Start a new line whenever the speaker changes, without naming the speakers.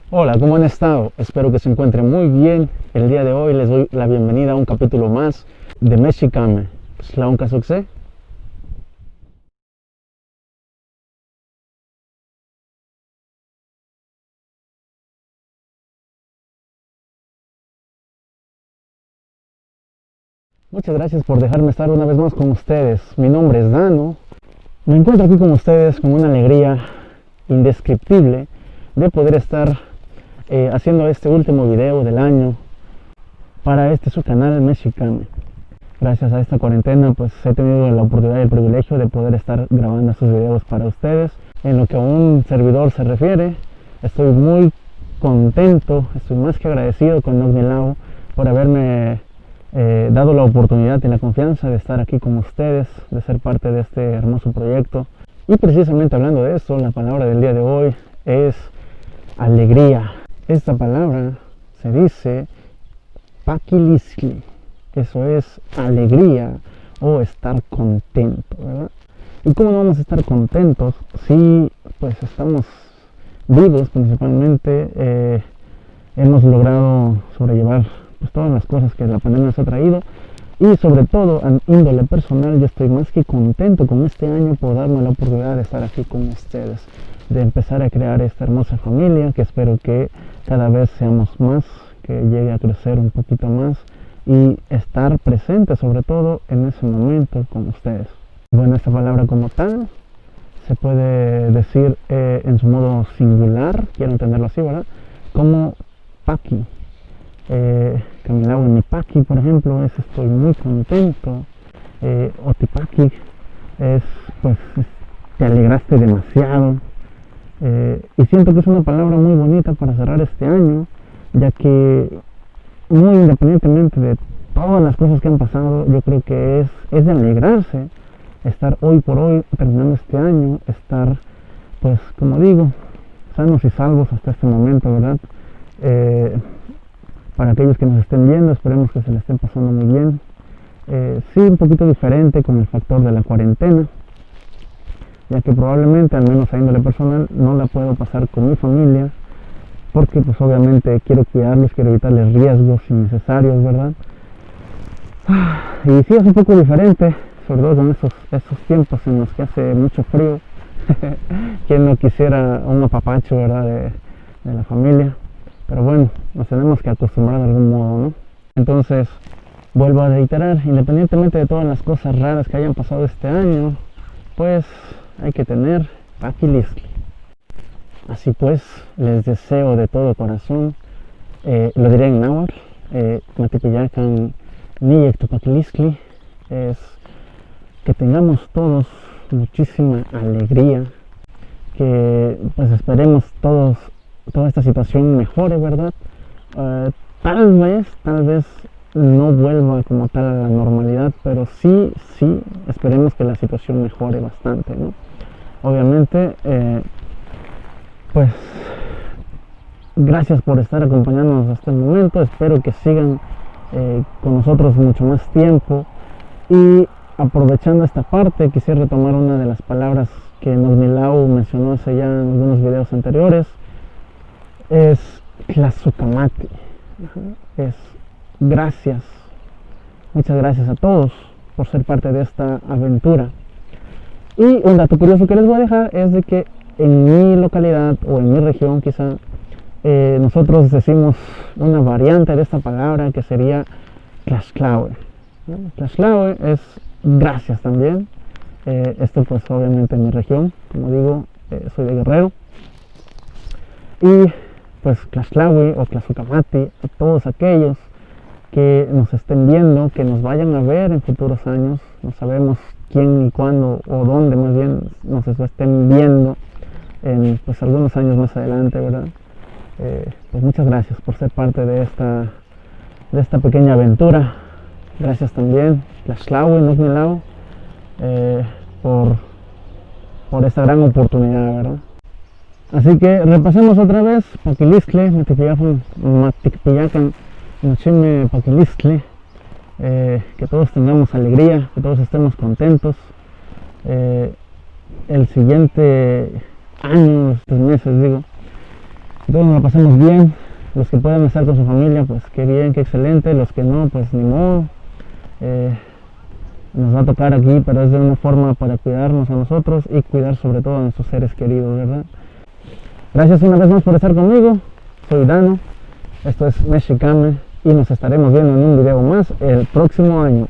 Hola, ¿cómo han estado? Espero que se encuentren muy bien. El día de hoy les doy la bienvenida a un capítulo más de Mexicame. Slaunka Succé. Muchas gracias por dejarme estar una vez más con ustedes. Mi nombre es Dano. Me encuentro aquí con ustedes con una alegría indescriptible de poder estar haciendo este último video del año para este su canal Mexicame. Gracias a esta cuarentena pues he tenido la oportunidad y el privilegio de poder estar grabando estos videos para ustedes. En lo que a un servidor se refiere, estoy muy contento, estoy más que agradecido con Nognilau por haberme dado la oportunidad y la confianza de estar aquí con ustedes, de ser parte de este hermoso proyecto. Y precisamente hablando de eso, la palabra del día de hoy es alegría. Esta palabra se dice paquilisli. Eso es alegría o estar contento, ¿verdad? ¿Y cómo no vamos a estar contentos si pues estamos vivos principalmente? Hemos logrado sobrellevar pues todas las cosas que la pandemia nos ha traído, y sobre todo en índole personal yo estoy más que contento con este año por darme la oportunidad de estar aquí con ustedes, de empezar a crear esta hermosa familia que espero que cada vez seamos más, que llegue a crecer un poquito más y estar presente sobre todo en ese momento con ustedes. Bueno, esta palabra como tal se puede decir en su modo singular, quiero entenderlo así, ¿verdad? Como paqui. Camilau en mi paqui, por ejemplo, es estoy muy contento. Otipaqui es pues te alegraste demasiado. Y siento que es una palabra muy bonita para cerrar este año, ya que muy independientemente de todas las cosas que han pasado, yo creo que es de alegrarse estar hoy por hoy terminando este año, estar pues como digo, sanos y salvos hasta este momento, ¿verdad? Para aquellos que nos estén viendo, esperemos que se le estén pasando muy bien. Sí, un poquito diferente con el factor de la cuarentena, ya que probablemente, al menos a índole personal, no la puedo pasar con mi familia, porque pues obviamente quiero cuidarlos, quiero evitarles riesgos innecesarios, ¿verdad? Y sí, es un poco diferente, sobre todo con esos tiempos en los que hace mucho frío. Quien no quisiera un apapacho, ¿verdad? De la familia. Pero bueno, nos tenemos que acostumbrar de algún modo, ¿no? Entonces, vuelvo a reiterar, independientemente de todas las cosas raras que hayan pasado este año, pues hay que tener paquilisli. Así pues, les deseo de todo corazón, lo diré en náhuatl, Matipillacan Niyek Topaquilisli, es que tengamos todos muchísima alegría, que pues esperemos todos toda esta situación mejore, ¿verdad? Tal vez no vuelva como tal a la normalidad, pero sí esperemos que la situación mejore bastante, ¿no? Obviamente, pues gracias por estar acompañándonos hasta el momento, espero que sigan con nosotros mucho más tiempo. Y aprovechando esta parte, quisiera retomar una de las palabras que Nognilau mencionó hace ya en algunos videos anteriores. Es Tlazucamati, es gracias, muchas gracias a todos por ser parte de esta aventura. Y un dato curioso que les voy a dejar es de que en mi localidad o en mi región quizá nosotros decimos una variante de esta palabra que sería Tlaxclaue. Tlaxclaue es gracias también. Esto pues obviamente en mi región, como digo, soy de Guerrero. Y pues Tlaxclaui o Tlazucamati, a todos aquellos que nos estén viendo, que nos vayan a ver en futuros años, no sabemos quién y cuándo o dónde más bien nos estén viendo en pues algunos años más adelante, ¿verdad? Pues muchas gracias por ser parte de esta pequeña aventura. Gracias también Tlaxclaui, Nognilau, por esta gran oportunidad, ¿verdad? Así que repasemos otra vez paquilistle, Maticpillacan, Nochime paquilistle, que todos tengamos alegría, que todos estemos contentos. El siguiente año, estos meses digo, todos nos lo pasemos bien. Los que puedan estar con su familia, pues qué bien, qué excelente. Los que no, pues ni modo. Nos va a tocar aquí, pero es de una forma para cuidarnos a nosotros y cuidar sobre todo a nuestros seres queridos, ¿verdad? Gracias una vez más por estar conmigo. Soy Dano, esto es Mexicame y nos estaremos viendo en un video más el próximo año.